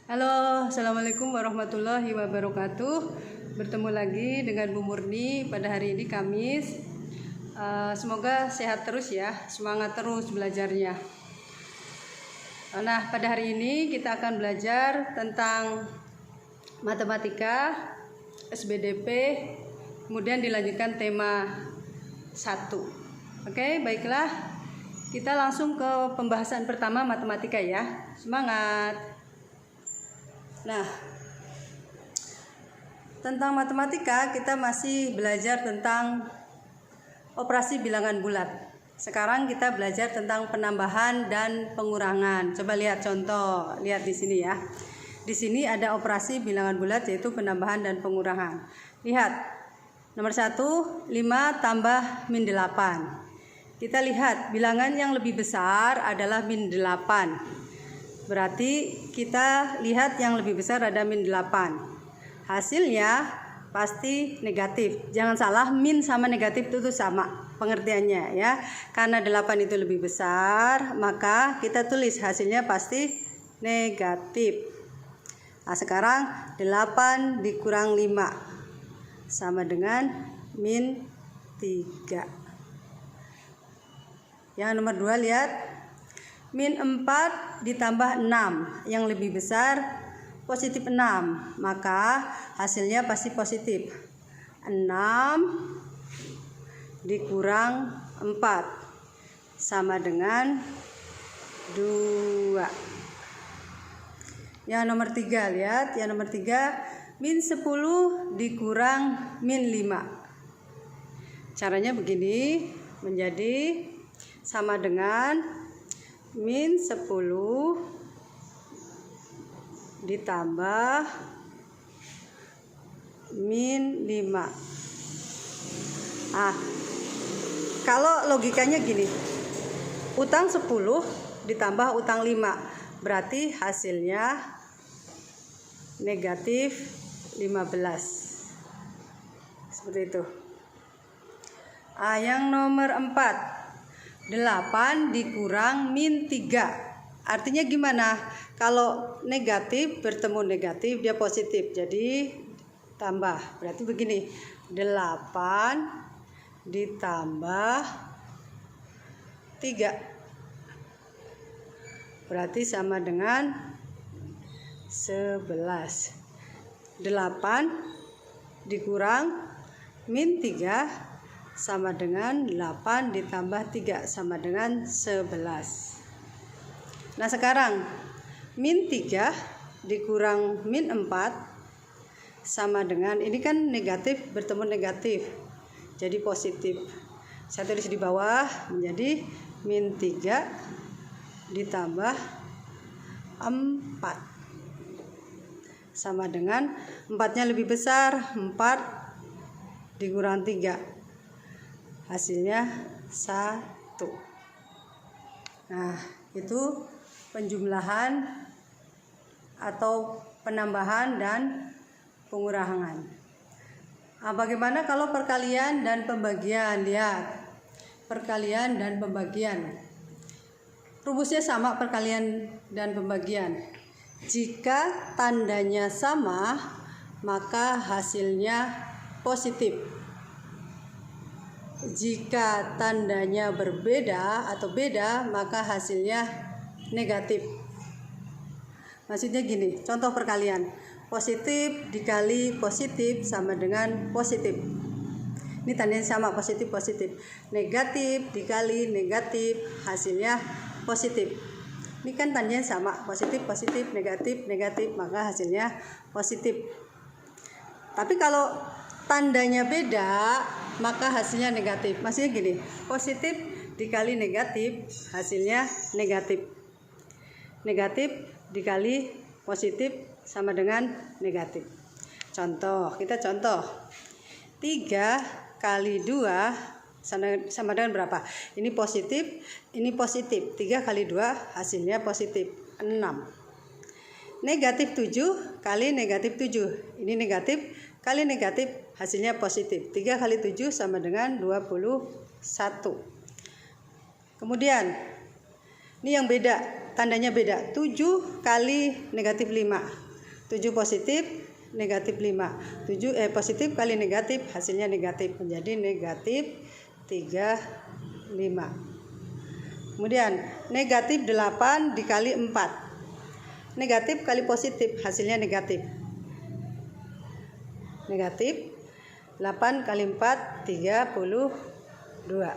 Halo, Assalamualaikum warahmatullahi wabarakatuh. Bertemu lagi dengan Bu Murni pada hari ini Kamis. Semoga sehat terus ya, semangat terus belajarnya. Nah, pada hari ini kita akan belajar tentang matematika, SBDP, kemudian dilanjutkan tema 1. Oke, baiklah. Kita langsung ke pembahasan pertama matematika ya. Semangat! Nah, tentang matematika kita masih belajar tentang operasi bilangan bulat. Sekarang kita belajar tentang penambahan dan pengurangan. Coba lihat contoh, lihat di sini ya. Di sini ada operasi bilangan bulat yaitu penambahan dan pengurangan. Lihat, nomor 1, 5 tambah min 8. Kita lihat bilangan yang lebih besar adalah min 8. Berarti kita lihat yang lebih besar ada min 8. Hasilnya pasti negatif. Jangan salah, min sama negatif itu sama pengertiannya ya. Karena 8 itu lebih besar, maka kita tulis hasilnya pasti negatif. Nah, sekarang 8 dikurang 5 sama dengan min 3. Yang nomor 2 lihat. Min 4 ditambah 6, yang lebih besar positif 6, maka hasilnya pasti positif. 6 dikurang 4 sama dengan 2. Yang nomor 3 lihat, yang nomor 3 min 10 dikurang min 5. Caranya begini, menjadi sama dengan min 10 ditambah min 5. Kalau logikanya gini, utang 10 ditambah utang 5, berarti hasilnya negatif 15. Seperti itu. Yang nomor 4, 8 dikurang min 3. Artinya gimana? Kalau negatif bertemu negatif dia positif. Jadi tambah. Berarti begini. 8 ditambah 3. Berarti sama dengan 11. 8 dikurang min 3 sama dengan 8 ditambah 3 sama dengan 11. Nah, sekarang min 3 dikurang min 4 sama dengan, ini kan negatif bertemu negatif, jadi positif. Saya tulis di bawah menjadi min 3 ditambah 4 sama dengan 4-nya lebih besar, 4 dikurang 3. Hasilnya 1. Nah, itu penjumlahan atau penambahan dan pengurangan. Bagaimana kalau perkalian dan pembagian? Lihat, perkalian dan pembagian. Rumusnya sama, perkalian dan pembagian. Jika tandanya sama, maka hasilnya positif. Jika tandanya berbeda atau beda, maka hasilnya negatif. Maksudnya gini, contoh perkalian. Positif dikali positif sama dengan positif. Ini tandanya sama, positif. Negatif dikali negatif, hasilnya positif. Ini kan tandanya sama, positif, negatif, maka hasilnya positif. Tapi kalau tandanya beda, maka hasilnya negatif. Maksudnya gini, positif dikali negatif, hasilnya negatif. Negatif dikali positif sama dengan negatif. Contoh, kita contoh. 3 kali 2 sama dengan berapa? Ini positif, ini positif. 3 kali 2 hasilnya positif, 6. Negatif 7 kali negatif 7. Ini negatif kali negatif, hasilnya positif. 3 kali 7 sama dengan 21. Kemudian, ini yang beda. tandanya beda. 7 kali negatif 5. 7 positif, negatif 5. Positif kali negatif, hasilnya negatif. Menjadi negatif 35. Kemudian negatif 8 dikali 4. Negatif kali positif, hasilnya negatif. Negatif 8 kali 4, 32.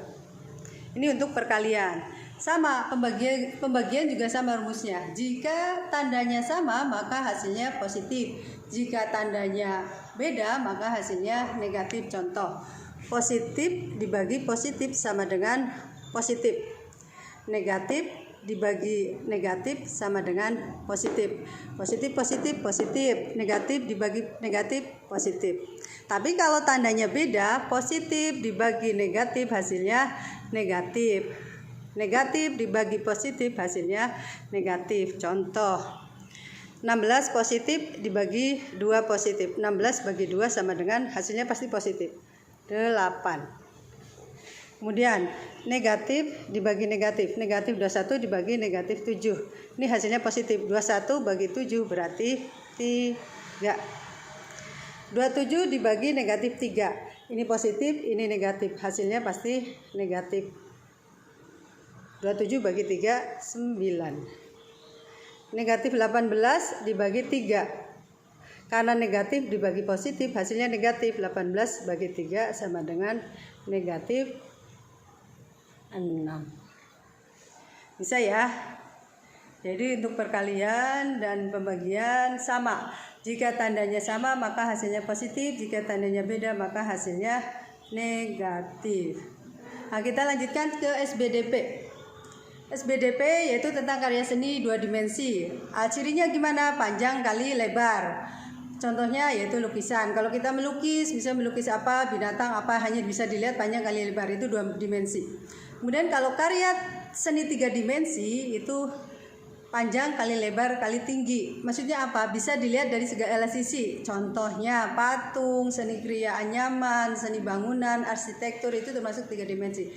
Ini untuk perkalian. Sama, pembagian juga sama rumusnya. Jika tandanya sama, maka hasilnya positif. Jika tandanya beda, maka hasilnya negatif. Contoh, positif dibagi positif sama dengan positif. Negatif dibagi negatif sama dengan positif. Positif, positif, positif. Negatif dibagi negatif, positif. Tapi kalau tandanya beda, positif dibagi negatif hasilnya negatif. Negatif dibagi positif hasilnya negatif. Contoh, 16 positif dibagi 2 positif. 16 bagi 2 sama dengan hasilnya pasti positif. 8. Kemudian negatif dibagi negatif. Negatif 21 dibagi negatif 7. Ini hasilnya positif. 21 bagi 7 berarti 3. 27 dibagi negatif 3. Ini positif, ini negatif. Hasilnya pasti negatif. 27 bagi 3, 9. Negatif 18 dibagi 3. Karena negatif dibagi positif, hasilnya negatif. 18 bagi 3 sama dengan negatif 6. Bisa ya? Jadi untuk perkalian dan pembagian sama. Jika tandanya sama maka hasilnya positif, jika tandanya beda maka hasilnya negatif. Nah, kita lanjutkan ke SBDP. SBDP yaitu tentang karya seni 2 dimensi. Cirinya gimana? Panjang kali lebar. Contohnya yaitu lukisan. Kalau kita melukis, bisa melukis apa, binatang apa, hanya bisa dilihat panjang kali lebar, itu 2 dimensi. Kemudian kalau karya seni 3 dimensi itu panjang kali lebar kali tinggi. Maksudnya apa? Bisa dilihat dari segala sisi. Contohnya patung, seni kriya anyaman, seni bangunan, arsitektur, itu termasuk 3 dimensi.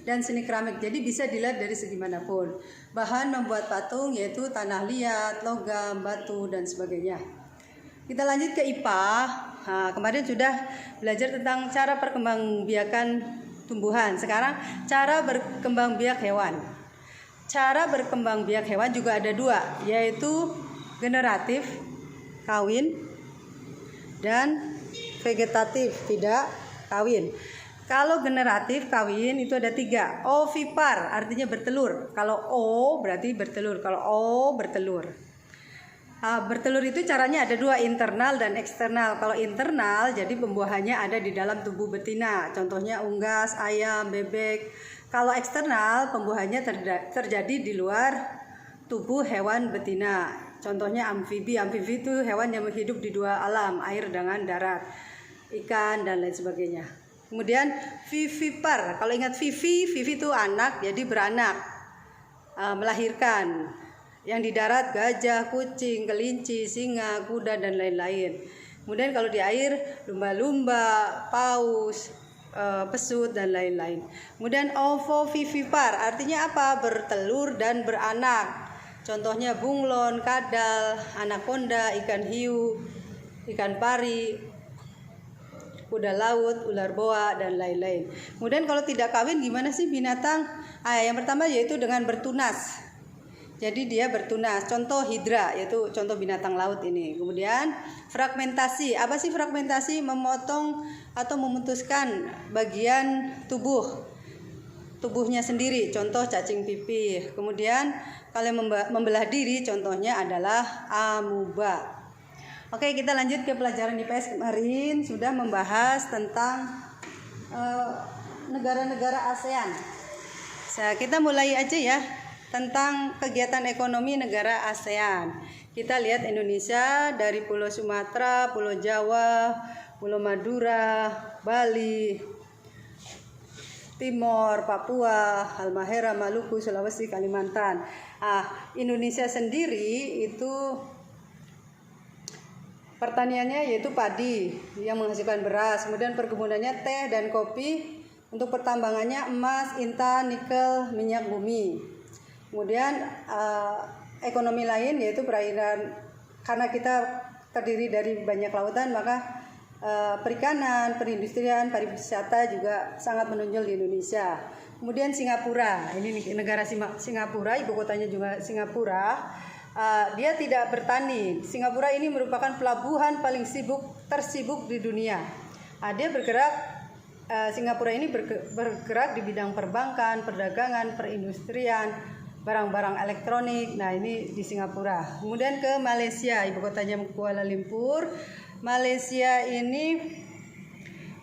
Dan seni keramik, jadi bisa dilihat dari segi manapun. Bahan membuat patung yaitu tanah liat, logam, batu, dan sebagainya. Kita lanjut ke IPA. Nah, kemarin sudah belajar tentang cara perkembangbiakan tumbuhan. Sekarang cara berkembangbiak hewan. Cara berkembangbiak hewan juga ada 2, yaitu generatif, kawin, dan vegetatif, tidak kawin. Kalau generatif kawin itu ada 3. Ovipar artinya bertelur. Kalau O berarti bertelur. Kalau O bertelur. Bertelur itu caranya ada 2, internal dan eksternal. Kalau internal jadi pembuahannya ada di dalam tubuh betina. Contohnya unggas, ayam, bebek. Kalau eksternal pembuahannya terjadi di luar tubuh hewan betina. Contohnya amfibi. Amfibi itu hewan yang hidup di 2 alam, air dengan darat, ikan dan lain sebagainya. Kemudian vivipar. Kalau ingat vivi itu anak, jadi beranak, melahirkan. Yang di darat gajah, kucing, kelinci, singa, kuda dan lain-lain. Kemudian kalau di air lumba-lumba, paus, pesut dan lain-lain. Kemudian ovovivipar artinya apa? Bertelur dan beranak. Contohnya bunglon, kadal, anakonda, ikan hiu, ikan pari, kuda laut, ular boa dan lain-lain. Kemudian kalau tidak kawin gimana sih binatang? Yang pertama yaitu dengan bertunas. Jadi dia bertunas. Contoh hidra yaitu contoh binatang laut ini. Kemudian fragmentasi. Apa sih fragmentasi? Memotong atau memutuskan bagian tubuhnya sendiri. Contoh cacing pipih. Kemudian kalau membelah diri contohnya adalah amuba. Oke, kita lanjut ke pelajaran IPS. Kemarin sudah membahas tentang negara-negara ASEAN. Kita mulai aja ya. Tentang kegiatan ekonomi negara ASEAN. Kita lihat Indonesia dari Pulau Sumatera, Pulau Jawa, Pulau Madura, Bali, Timor, Papua, Halmahera, Maluku, Sulawesi, Kalimantan. Indonesia sendiri itu pertaniannya yaitu padi yang menghasilkan beras, kemudian perkebunannya teh dan kopi, untuk pertambangannya emas, intan, nikel, minyak bumi. Kemudian ekonomi lain, yaitu perairan. Karena kita terdiri dari banyak lautan, maka perikanan, perindustrian, pariwisata juga sangat menonjol di Indonesia. Kemudian Singapura, ini negara Singapura, ibu kotanya juga Singapura. Dia tidak bertani. Singapura ini merupakan pelabuhan paling tersibuk di dunia. Dia bergerak. Singapura ini bergerak di bidang perbankan, perdagangan, perindustrian, barang-barang elektronik. Nah, ini di Singapura. Kemudian ke Malaysia, ibu kotanya Kuala Lumpur. Malaysia ini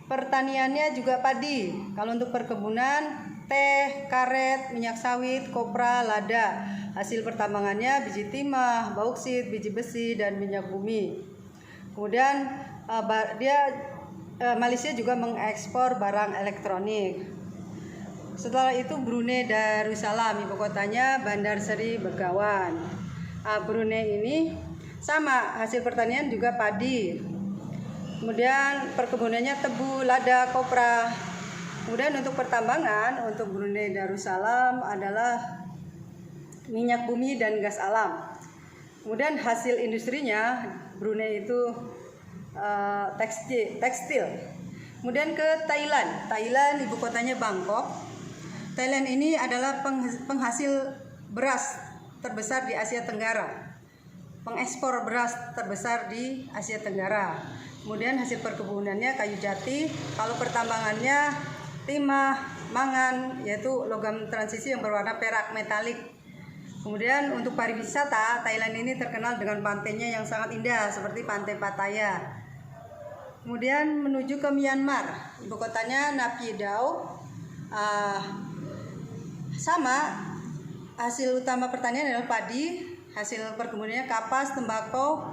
pertaniannya juga padi. Kalau untuk perkebunan, teh, karet, minyak sawit, kopra, lada. Hasil pertambangannya biji timah, bauksit, biji besi, dan minyak bumi. Kemudian Malaysia juga mengekspor barang elektronik. Setelah itu Brunei Darussalam, ibu kotanya Bandar Seri Begawan. Brunei ini sama, hasil pertanian juga padi. Kemudian perkebunannya tebu, lada, kopra. Kemudian untuk pertambangan, untuk Brunei Darussalam adalah minyak bumi dan gas alam. Kemudian hasil industrinya Brunei itu tekstil. Kemudian ke Thailand ibu kotanya Bangkok. Thailand ini adalah penghasil beras terbesar di Asia Tenggara, pengekspor beras terbesar di Asia Tenggara. Kemudian hasil perkebunannya kayu jati. Kalau pertambangannya timah, mangan, yaitu logam transisi yang berwarna perak metalik. Kemudian untuk pariwisata, Thailand ini terkenal dengan pantainya yang sangat indah seperti Pantai Pattaya. Kemudian menuju ke Myanmar, ibu kotanya Naypyidaw. Sama, hasil utama pertanian adalah padi, hasil perkebunannya kapas, tembakau.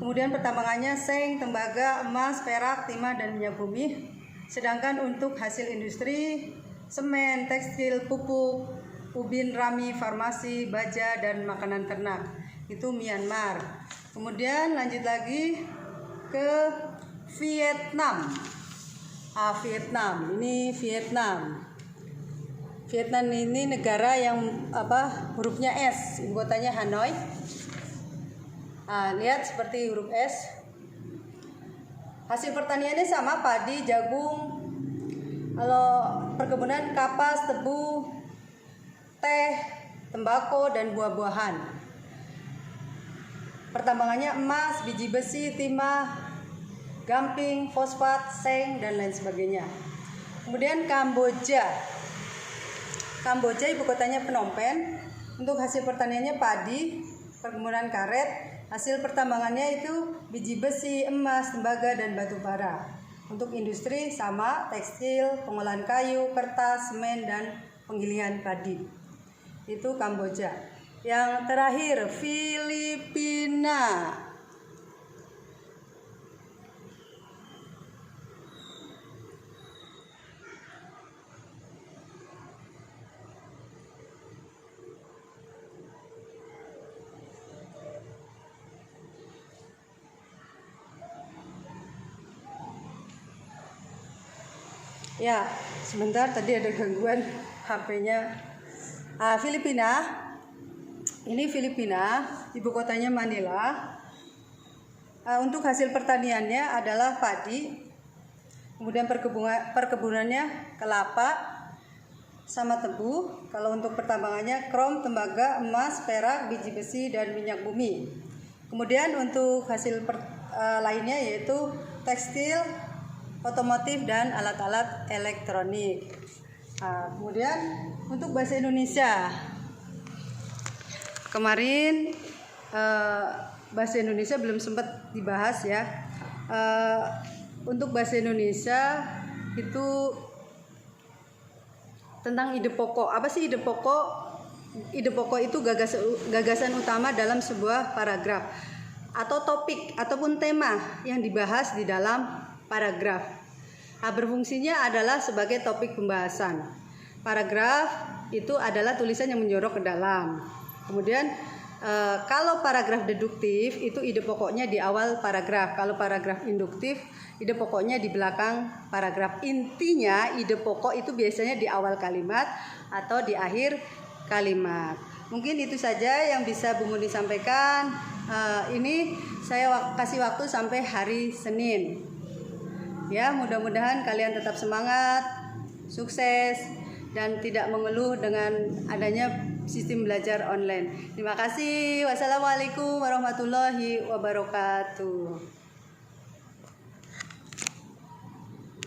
Kemudian pertambangannya seng, tembaga, emas, perak, timah, dan minyak bumi. Sedangkan untuk hasil industri, semen, tekstil, pupuk, ubin, rami, farmasi, baja, dan makanan ternak. Itu Myanmar. Kemudian lanjut lagi ke Vietnam. Vietnam ini negara yang hurufnya S, ibu kotanya Hanoi. Lihat seperti huruf S. Hasil pertaniannya sama, padi, jagung. Kalau perkebunan kapas, tebu, teh, tembakau, dan buah-buahan. Pertambangannya emas, biji besi, timah, gamping, fosfat, seng, dan lain sebagainya. Kemudian Kamboja ibu kotanya Phnom Penh. Untuk hasil pertaniannya padi, perkebunan karet. Hasil pertambangannya itu biji besi, emas, tembaga, dan batu bara. Untuk industri sama, tekstil, pengolahan kayu, kertas, semen, dan penggilingan padi. Itu Kamboja. Yang terakhir Filipina. Ya, sebentar tadi ada gangguan HP-nya. Filipina. Ini Filipina, ibu kotanya Manila. Untuk hasil pertaniannya adalah padi. Kemudian perkebunannya kelapa sama tebu. Kalau untuk pertambangannya krom, tembaga, emas, perak, biji besi, dan minyak bumi. Kemudian untuk hasil lainnya yaitu tekstil, otomotif, dan alat-alat elektronik. Kemudian untuk bahasa Indonesia, kemarin bahasa Indonesia belum sempat dibahas ya. Untuk bahasa Indonesia itu tentang ide pokok. Apa sih ide pokok? Ide pokok itu gagasan utama dalam sebuah paragraf atau topik ataupun tema yang dibahas di dalam paragraf. Berfungsinya adalah sebagai topik pembahasan. Paragraf itu adalah tulisan yang menjorok ke dalam. Kemudian kalau paragraf deduktif itu ide pokoknya di awal paragraf. Kalau paragraf induktif ide pokoknya di belakang paragraf. Intinya ide pokok itu biasanya di awal kalimat atau di akhir kalimat. Mungkin itu saja yang bisa Bu Muni sampaikan. Ini saya kasih waktu sampai hari Senin. Ya, mudah-mudahan kalian tetap semangat, sukses, dan tidak mengeluh dengan adanya sistem belajar online. Terima kasih. Wassalamualaikum warahmatullahi wabarakatuh.